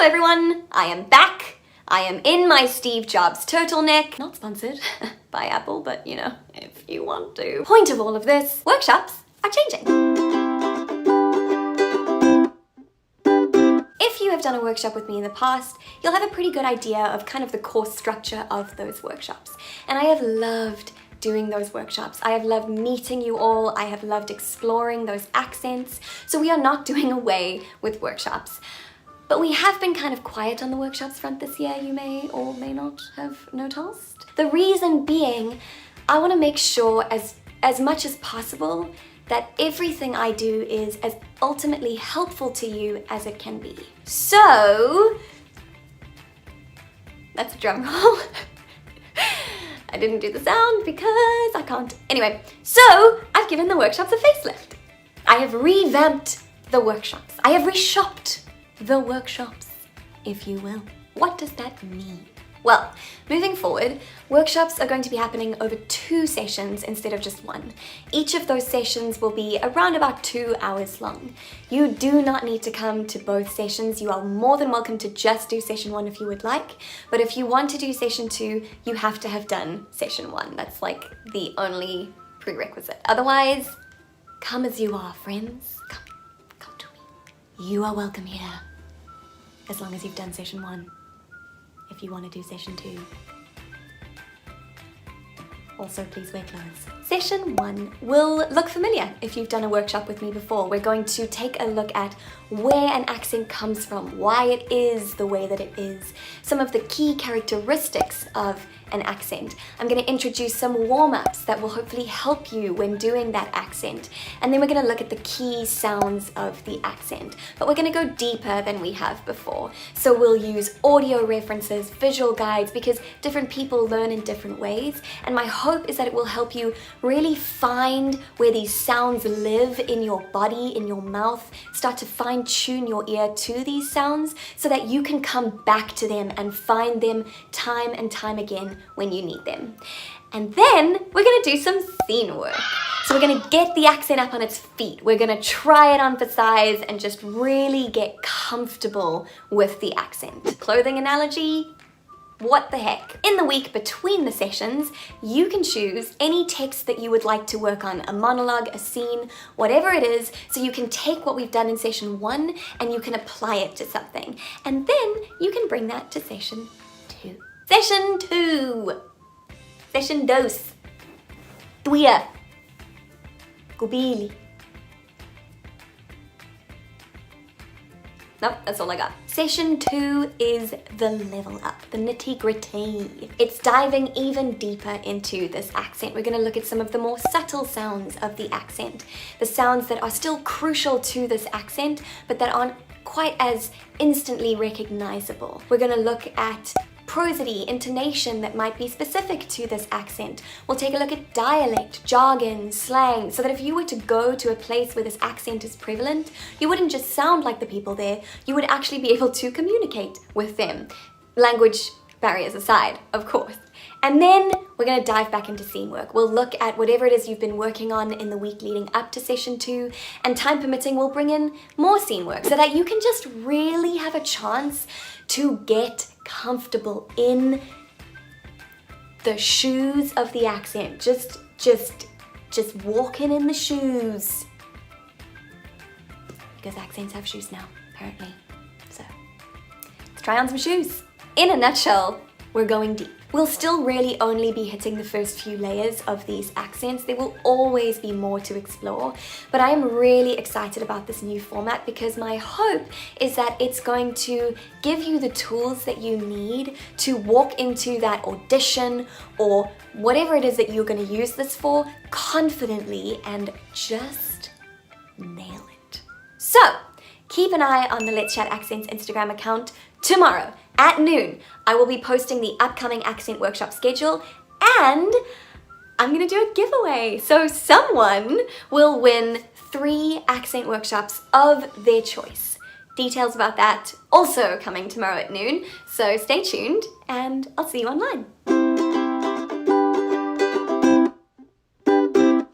Hello everyone, I am back. I am in my Steve Jobs turtleneck. Not sponsored by Apple, but you know, if you want to. Point of all of this, workshops are changing. If you have done a workshop with me in the past, you'll have a pretty good idea of kind of the course structure of those workshops. And I have loved doing those workshops. I have loved meeting you all. I have loved exploring those accents. So we are not doing away with workshops. But we have been kind of quiet on the workshops front this year, you may or may not have noticed. The reason being, I want to make sure as much as possible that everything I do is as ultimately helpful to you as it can be. So, that's a drum roll. I didn't do the sound because I can't. Anyway, so I've given the workshops a facelift. I have revamped the workshops. I have reshopped the workshops, if you will. What does that mean? Well, moving forward, workshops are going to be happening over 2 sessions instead of just 1. Each of those sessions will be around about 2 hours long. You do not need to come to both sessions. You are more than welcome to just do session 1 if you would like. But if you want to do session 2, you have to have done session 1. That's like the only prerequisite. Otherwise, come as you are, friends. Come to me. You are welcome here. As long as you've done session 1. If you want to do session 2. Also, please wear clothes. Session 1 will look familiar if you've done a workshop with me before. We're going to take a look at where an accent comes from, why it is the way that it is, some of the key characteristics of an accent. I'm going to introduce some warm-ups that will hopefully help you when doing that accent. And then we're going to look at the key sounds of the accent. But we're going to go deeper than we have before. So we'll use audio references, visual guides, because different people learn in different ways. And my hope is that it will help you really find where these sounds live in your body, in your mouth, start to fine-tune your ear to these sounds so that you can come back to them and find them time and time again when you need them. And then we're gonna do some scene work. So we're gonna get the accent up on its feet. We're gonna try it on for size and just really get comfortable with the accent. Clothing analogy? What the heck? In the week between the sessions, you can choose any text that you would like to work on, a monologue, a scene, whatever it is, so you can take what we've done in session 1 and you can apply it to something. And then you can bring that to session 2. Session 2. Session 2. Tuya. Kubili. Nope, that's all I got. Session 2 is the level up, the nitty-gritty. It's diving even deeper into this accent. We're gonna look at some of the more subtle sounds of the accent, the sounds that are still crucial to this accent, but that aren't quite as instantly recognizable. We're gonna look at prosody, intonation that might be specific to this accent. We'll take a look at dialect, jargon, slang, so that if you were to go to a place where this accent is prevalent, you wouldn't just sound like the people there, you would actually be able to communicate with them. Language barriers aside, of course. And then we're going to dive back into scene work. We'll look at whatever it is you've been working on in the week leading up to session 2, and time permitting, we'll bring in more scene work so that you can just really have a chance to get comfortable in the shoes of the accent. Just walking in the shoes. Because accents have shoes now, apparently. So, let's try on some shoes. In a nutshell, we're going deep. We'll still really only be hitting the first few layers of these accents. There will always be more to explore, but I am really excited about this new format because my hope is that it's going to give you the tools that you need to walk into that audition or whatever it is that you're going to use this for confidently and just nail it. So, keep an eye on the Let's Chat Accents Instagram account. Tomorrow at noon, I will be posting the upcoming accent workshop schedule and I'm gonna do a giveaway. So someone will win 3 accent workshops of their choice. Details about that also coming tomorrow at noon. So stay tuned and I'll see you online.